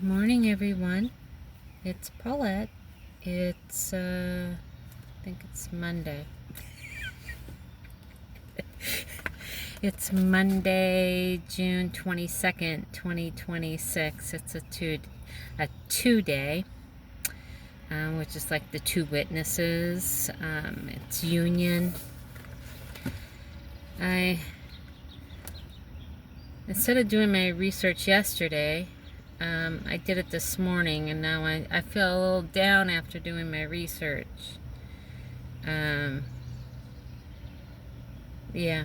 Good morning, everyone. It's Paulette. It's, I think it's Monday. It's Monday, June 22nd, 2026. It's a two-day, which is like the two witnesses. It's union. Instead of doing my research yesterday, I did it this morning, and now I feel a little down after doing my research. Yeah,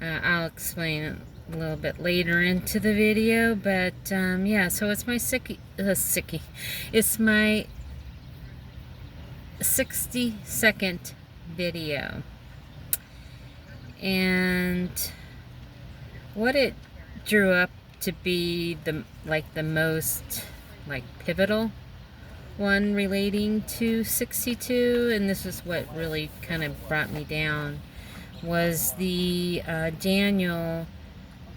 I'll explain a little bit later into the video, but yeah, so it's my it's my 60-second video, and what it drew up to be the most pivotal one relating to 62, and this is what really kind of brought me down, was the Daniel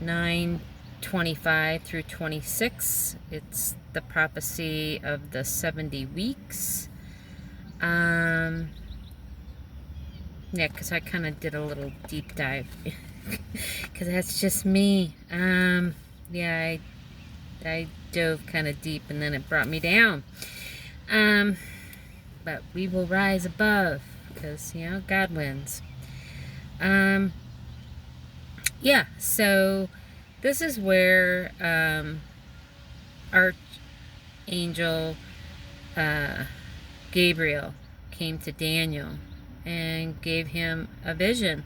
9:25 through 26. It's the prophecy of the 70 weeks. Yeah, because I kind of did a little deep dive because that's just me. Yeah, I dove kind of deep, and then it brought me down. But we will rise above, because God wins. Yeah, so this is where Archangel Gabriel came to Daniel and gave him a vision,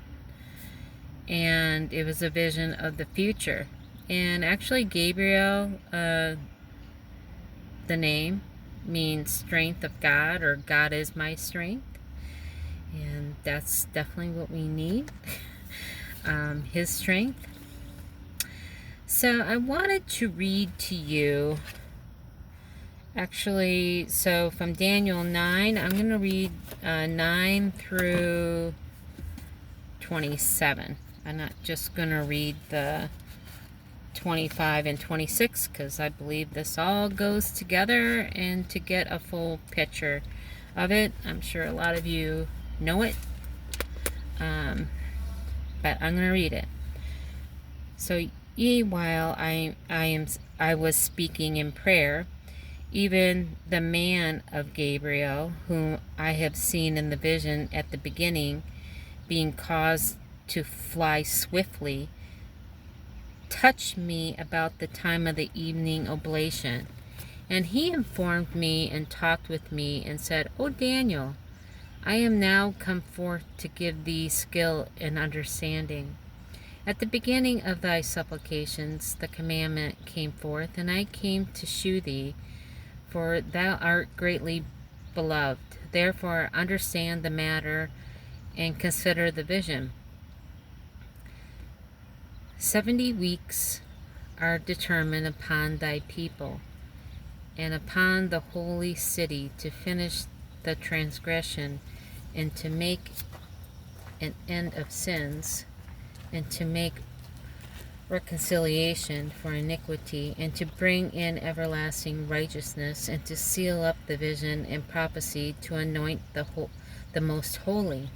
and it was a vision of the future. And actually, Gabriel, the name means strength of God, or God is my strength, and that's definitely what we need. His strength. So I wanted to read to you, actually, so from Daniel 9, I'm going to read 9 through 27. I'm not just going to read the 25 and 26, because I believe this all goes together, and to get a full picture of it, I'm sure a lot of you know it, but I'm going to read it. So while I was speaking in prayer, even the man of Gabriel, whom I have seen in the vision at the beginning, being caused to fly swiftly, touched me about the time of the evening oblation. And he informed me and talked with me and said, "O Daniel, I am now come forth to give thee skill and understanding. At the beginning of thy supplications the commandment came forth, and I came to shew thee, for thou art greatly beloved. Therefore understand the matter and consider the vision. 70 weeks are determined upon thy people and upon the holy city, to finish the transgression, and to make an end of sins, and to make reconciliation for iniquity, and to bring in everlasting righteousness, and to seal up the vision and prophecy, to anoint the most holy.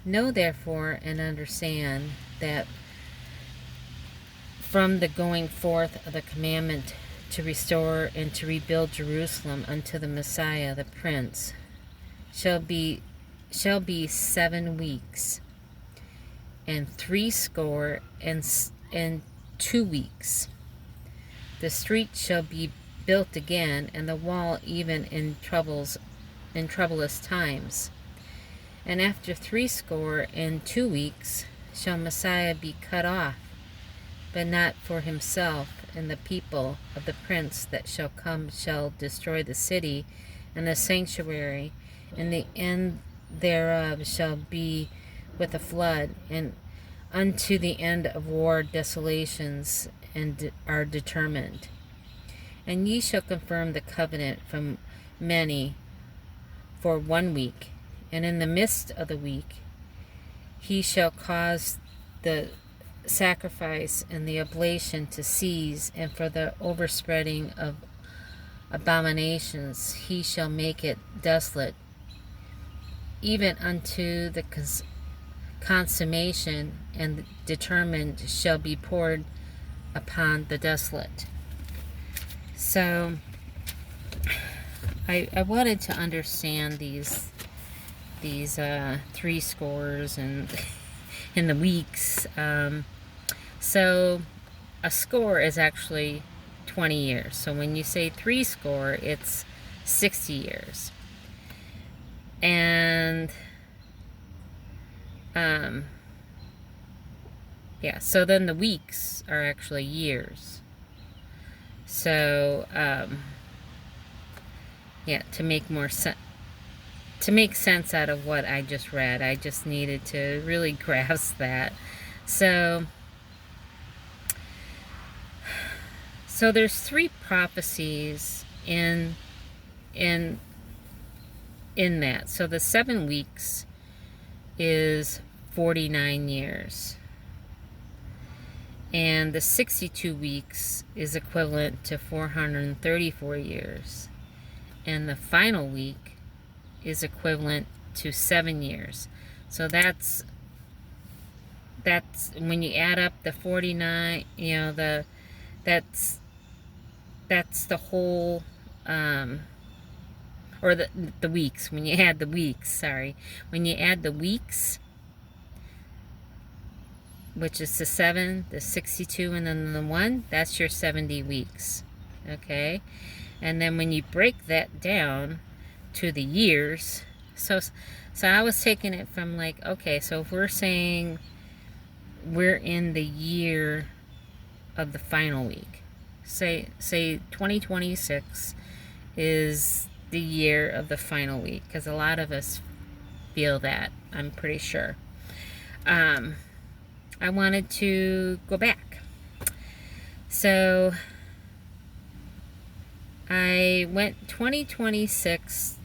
Know therefore and understand that from the going forth of the commandment to restore and to rebuild Jerusalem unto the Messiah, the Prince, shall be 7 weeks, and 80 and 2 weeks. The street shall be built again, and the wall even in troublous times. And after 80 and 2 weeks shall Messiah be cut off, but not for himself, and the people of the prince that shall come shall destroy the city and the sanctuary, and the end thereof shall be with a flood, and unto the end of war desolations are determined. And ye shall confirm the covenant from many for 1 week, and in the midst of the week he shall cause the sacrifice and the oblation to cease, and for the overspreading of abominations he shall make it desolate, even unto the consummation, and determined shall be poured upon the desolate. So I wanted to understand these three scores and in the weeks. So a score is actually 20 years. So when you say three score, it's 60 years. And yeah, so then the weeks are actually years. So yeah, to make more sense, to make sense out of what I just read, I just needed to really grasp that. So there's three prophecies in that. So the 7 weeks is 49 years. And the 62 weeks is equivalent to 434 years. And the final week is equivalent to 7 years. So that's when you add up the 49, you know, that's the whole, or the weeks. When you add the weeks, sorry, when you add the weeks, which is the 7, the 62, and then the 1, that's your 70 weeks. Okay? And then when you break that down to the years, so I was taking it from like, okay, so if we're saying we're in the year of the final week, say 2026 is the year of the final week, because a lot of us feel that, I'm pretty sure. I wanted to go back. So I went 2026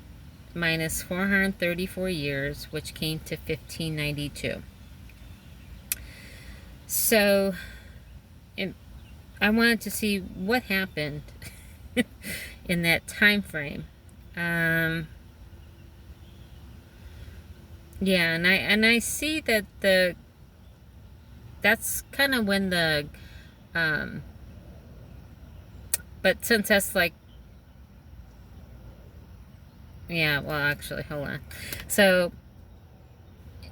minus 434 years, which came to 1592. So I wanted to see what happened in that time frame. Yeah, and I see that that's kind of when the but since that's like, yeah, well, actually, hold on. So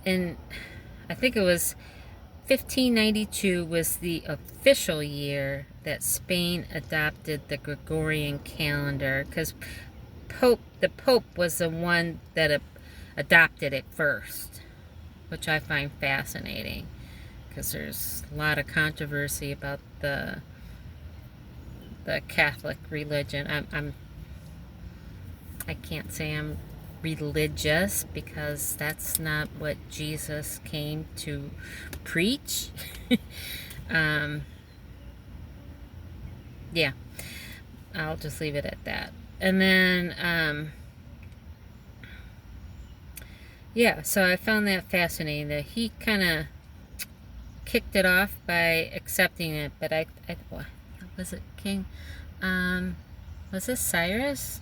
I think it was 1592 was the official year that Spain adopted the Gregorian calendar, because the Pope was the one that adopted it first, which I find fascinating, because there's a lot of controversy about the Catholic religion. I can't say I'm religious, because that's not what Jesus came to preach. Yeah, I'll just leave it at that. And then yeah, so I found that fascinating that he kind of kicked it off by accepting it. But I was it King? Was this Cyrus?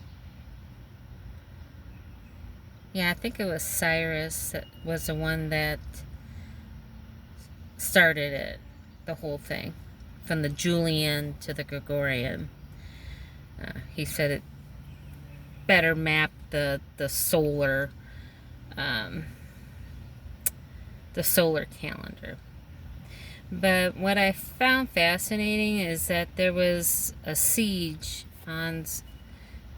Yeah, I think it was Cyrus that was the one that started it, the whole thing, from the Julian to the Gregorian. He said it better mapped the solar calendar. But what I found fascinating is that there was a siege on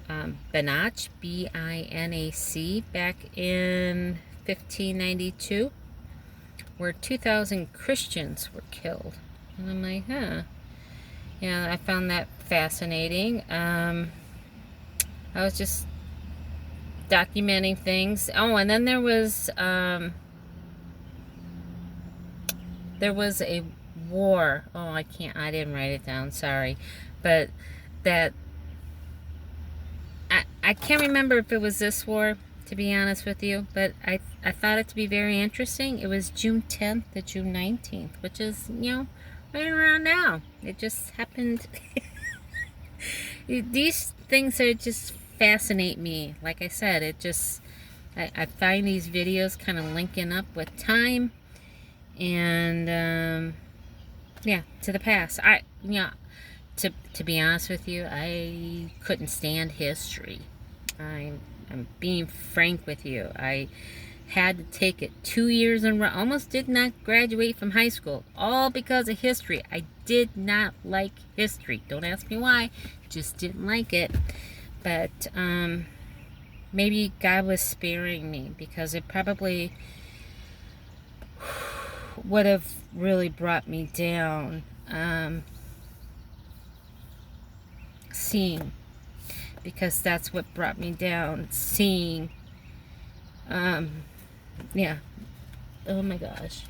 Binac, B-I-N-A-C, back in 1592, where 2,000 Christians were killed. And I'm like, huh. Yeah, I found that fascinating. I was just documenting things. Oh, and then there was a war. Oh, I didn't write it down, sorry. But that, I can't remember if it was this war. to be honest with you, but I thought it to be very interesting. It was June 10th to June 19th, which is, right around now. It just happened. These things are just fascinate me. Like I said, I find these videos kind of linking up with time and, yeah, to the past. To be honest with you, I couldn't stand history. I'm being frank with you. I had to take it 2 years in a row. Almost did not graduate from high school, all because of history. I did not like history. Don't ask me why. Just didn't like it. But maybe God was sparing me, because it probably would have really brought me down. Seeing, because that's what brought me down. Seeing, yeah. Oh my gosh.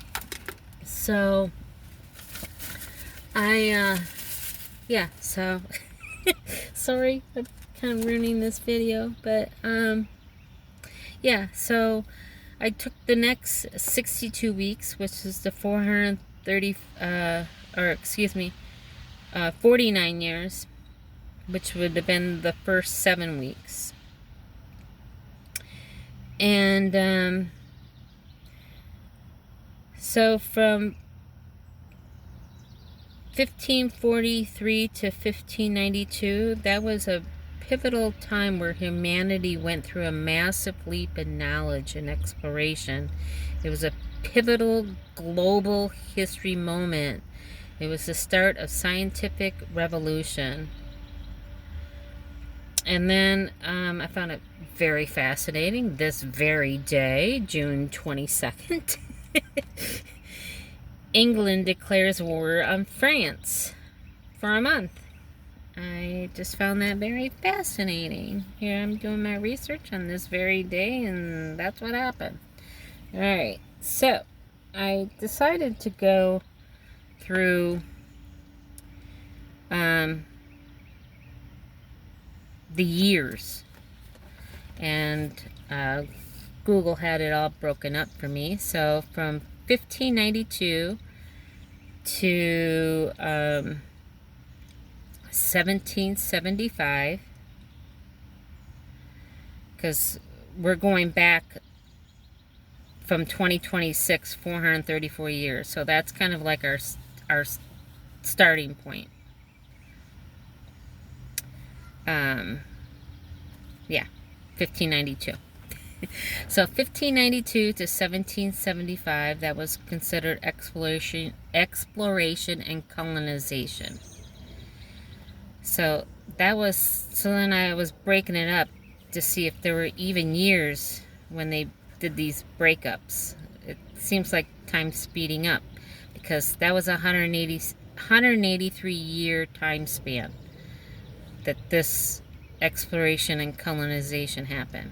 So yeah, so sorry, I'm kind of ruining this video, but yeah, so I took the next 62 weeks, which is the 49 years, which would have been the first 7 weeks. And so from 1543 to 1592, that was a pivotal time where humanity went through a massive leap in knowledge and exploration. It was a pivotal global history moment. It was the start of scientific revolution. And then I found it very fascinating. This very day, June 22nd, England declares war on France for a month. I just found that very fascinating. Here I'm doing my research on this very day, and that's what happened. Alright, so I decided to go through the years, and Google had it all broken up for me. So from 1592 to 1775, because we're going back from 2026, 434 years. So that's kind of like our starting point. Yeah, 1592. So 1592 to 1775, that was considered exploration and colonization. So then I was breaking it up to see if there were even years when they did these breakups. It seems like time's speeding up, because that was a 183 year time span that this exploration and colonization happened.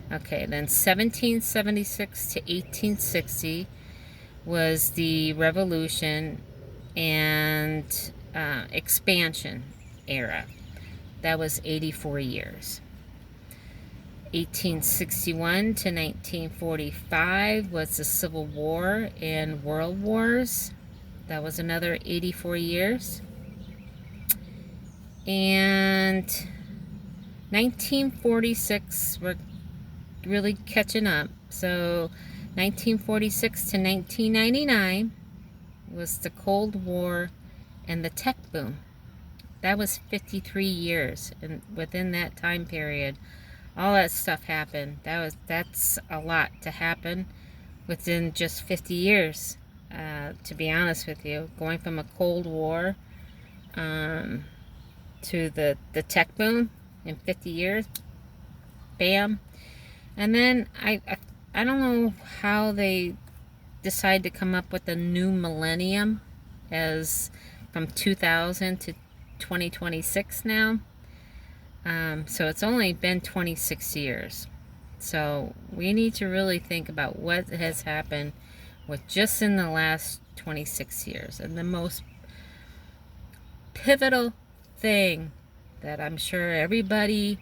Okay, then 1776 to 1860 was the revolution and expansion era. That was 84 years. 1861 to 1945 was the Civil War and World Wars. That was another 84 years. And 1946, we're really catching up. So 1946 to 1999 was the Cold War and the tech boom. That was 53 years, and within that time period, all that stuff happened. That's a lot to happen within just 50 years. To be honest with you, going from a Cold War to the tech boom in 50 years, bam. And then I don't know how they decide to come up with a new millennium as from 2000 to 2026 now. So it's only been 26 years. So we need to really think about what has happened with just in the last 26 years. And the most pivotal thing that I'm sure everybody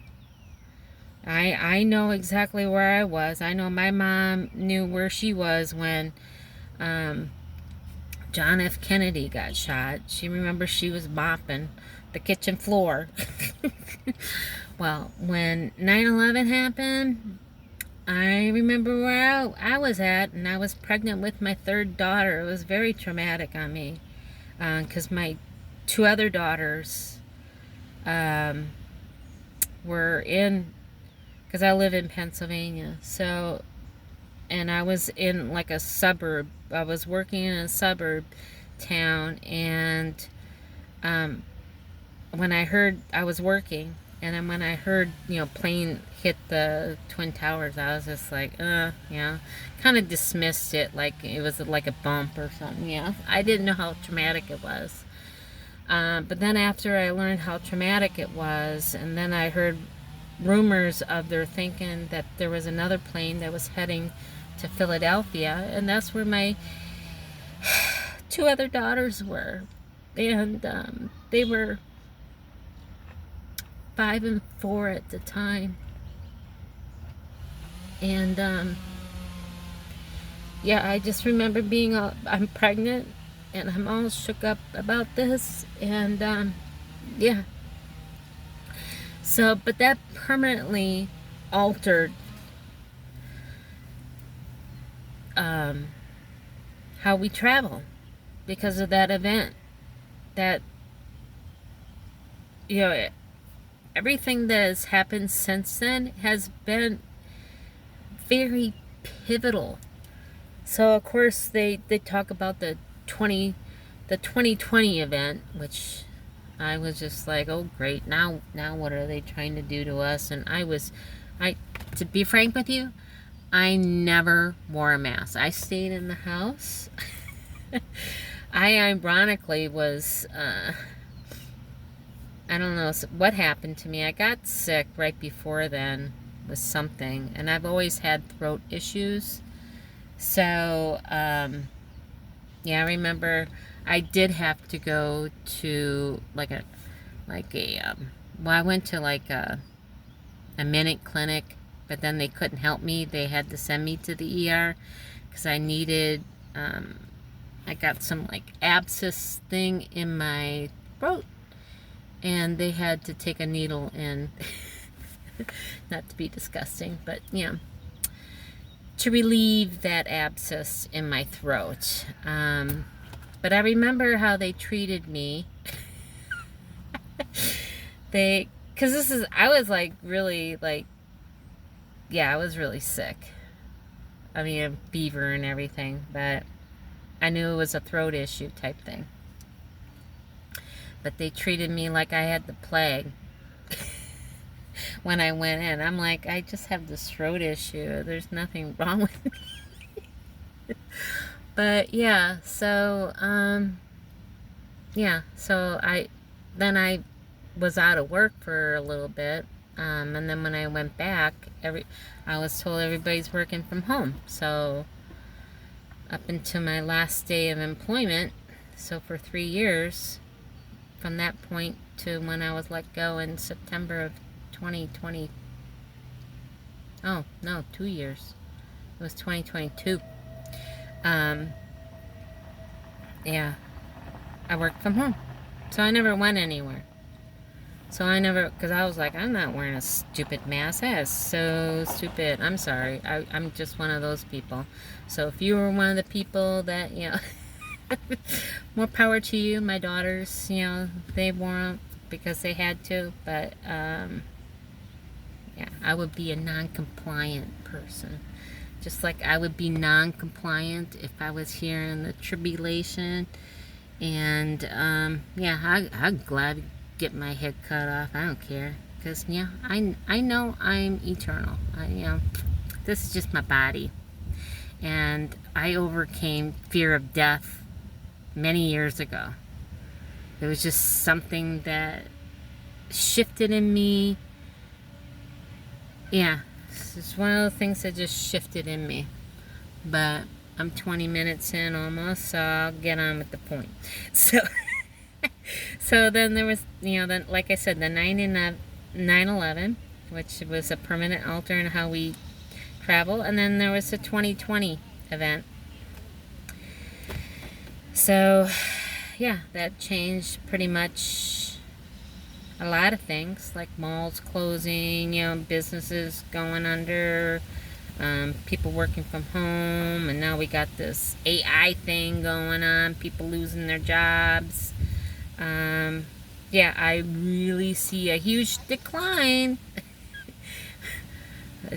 I know exactly where I was. I know my mom knew where she was when um, John F. Kennedy got shot. She remembers she was mopping the kitchen floor. Well, when 9/11 happened, I remember where I was at, and I was pregnant with my third daughter. It was very traumatic on me because my two other daughters um, were in, because I live in Pennsylvania. So, and I was in like a suburb. I was working in a suburb town, and um, when I heard I was working, and then when I heard plane hit the Twin Towers, I was just like, kind of dismissed it like it was like a bump or something. I didn't know how traumatic it was. But then after I learned how traumatic it was, and then I heard rumors of their thinking that there was another plane that was heading to Philadelphia, and that's where my two other daughters were, and they were 5 and 4 at the time, and I just remember being I'm pregnant, and I'm all shook up about this, and so, but that permanently altered how we travel because of that event. That, everything that has happened since then has been very pivotal. So, of course, they talk about the 2020 event, which I was just like, oh great, now what are they trying to do to us? And to be frank with you, I never wore a mask. I stayed in the house. I ironically was, I don't know what happened to me. I got sick right before then with something, and I've always had throat issues. So, I remember I did have to go to I went to like a minute clinic, but then they couldn't help me. They had to send me to the ER because I needed, I got some like abscess thing in my throat, and they had to take a needle in, not to be disgusting, but to relieve that abscess in my throat. But I remember how they treated me. Because I was like really like, I was really sick. I mean, a fever and everything, but I knew it was a throat issue type thing. But they treated me like I had the plague when I went in. I'm like, I just have this throat issue. There's nothing wrong with me. But so I was out of work for a little bit, and then when I went back, I was told everybody's working from home. So up until my last day of employment, so for 3 years, from that point to when I was let go in September of 2020. Oh no, 2 years. It was 2022. I worked from home. So I never went anywhere. Because I was like, I'm not wearing a stupid mask. That is so stupid. I'm sorry. I'm just one of those people. So if you were one of the people that, more power to you. My daughters, they wore them because they had to. But, I would be a non-compliant person. Just like I would be non-compliant if I was here in the tribulation. And, I'd gladly get my head cut off. I don't care. Because, I know I'm eternal. This is just my body. And I overcame fear of death many years ago. It was just something that shifted in me. It's just one of the things that just shifted in me. But I'm 20 minutes in almost, so I'll get on with the point. So then there was, then like I said, the 9/11. which was a permanent alter in how we travel. And then there was the 2020 event. So, yeah, that changed pretty much a lot of things, like malls closing, businesses going under, people working from home, and now we got this AI thing going on, people losing their jobs. Yeah, I really see a huge decline.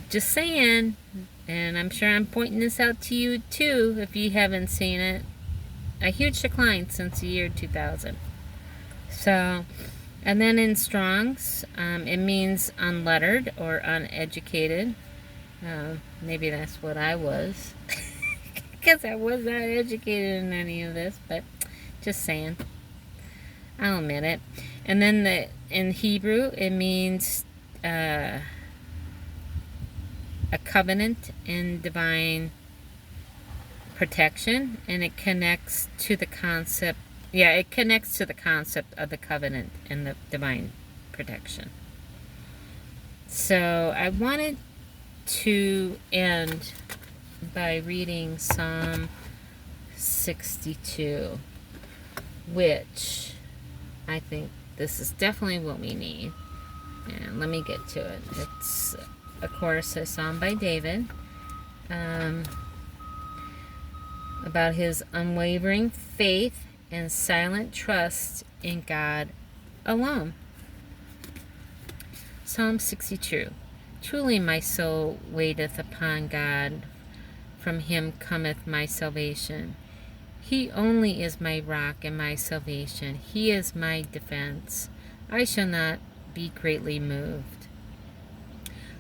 Just saying. And I'm sure I'm pointing this out to you too if you haven't seen it. A huge decline since the year 2000. So, and then in Strong's, it means unlettered or uneducated. Maybe that's what I was. Because I was not educated in any of this, but just saying. I'll admit it. And then in Hebrew, it means a covenant in divine protection, and it connects to the concept. Yeah, it connects to the concept of the covenant and the divine protection. So I wanted to end by reading Psalm 62, which I think this is definitely what we need. And let me get to it. It's, of course, a psalm by David about his unwavering faith and silent trust in God alone. Psalm 62. Truly my soul waiteth upon God. From him cometh my salvation. He only is my rock and my salvation. He is my defense. I shall not be greatly moved.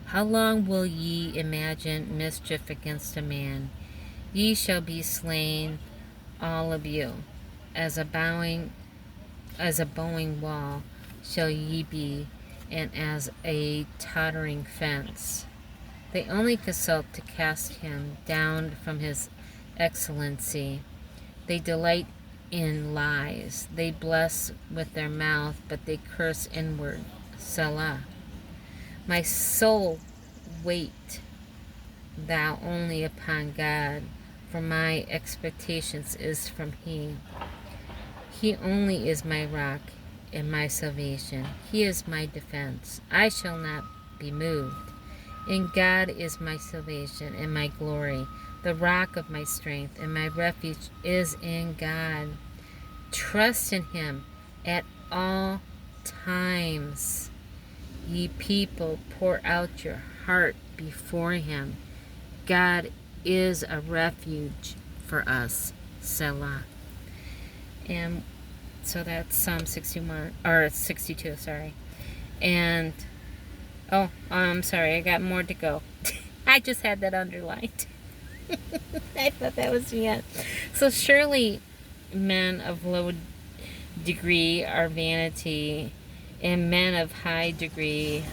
How long will ye imagine mischief against a man? Ye shall be slain, all of you. As a bowing wall shall ye be, and as a tottering fence. They only consult to cast him down from his excellency. They delight in lies. They bless with their mouth, but they curse inward. Selah. My soul, wait thou only upon God, for my expectations is from He. He only is my rock and my salvation. He is my defense. I shall not be moved. In God is my salvation and my glory. The rock of my strength and my refuge is in God. Trust in Him at all times. Ye people, pour out your heart before Him. God is a refuge for us. Selah. And so that's Psalm 61, or 62, sorry. And, I'm sorry, I got more to go. I just had that underlined. I thought that was the end. So surely men of low degree are vanity, and men of high degree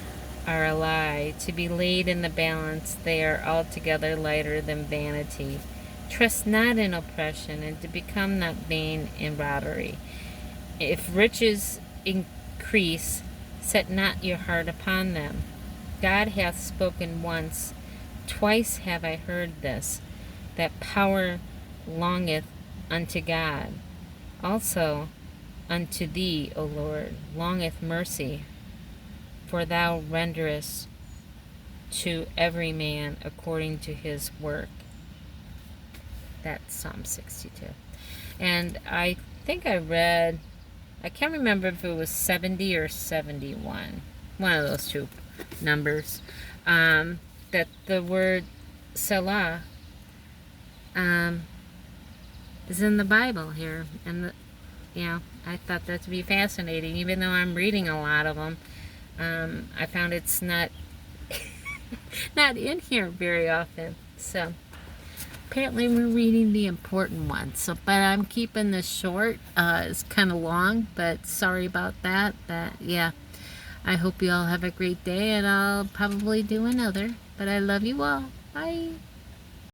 are a lie. To be laid in the balance, they are altogether lighter than vanity. Trust not in oppression, and to become not vain in robbery. If riches increase, set not your heart upon them. God hath spoken once, twice have I heard this, that power longeth unto God. Also unto thee, O Lord, longeth mercy, for thou renderest to every man according to his work. That's Psalm 62. And I think I read, I can't remember if it was 70 or 71, one of those two numbers, that the word Selah is in the Bible here. And I thought that to be fascinating, even though I'm reading a lot of them. I found it's not not in here very often. So apparently we're reading the important ones. So, but I'm keeping this short. It's kind of long, but sorry about that. I hope you all have a great day, and I'll probably do another. But I love you all. Bye.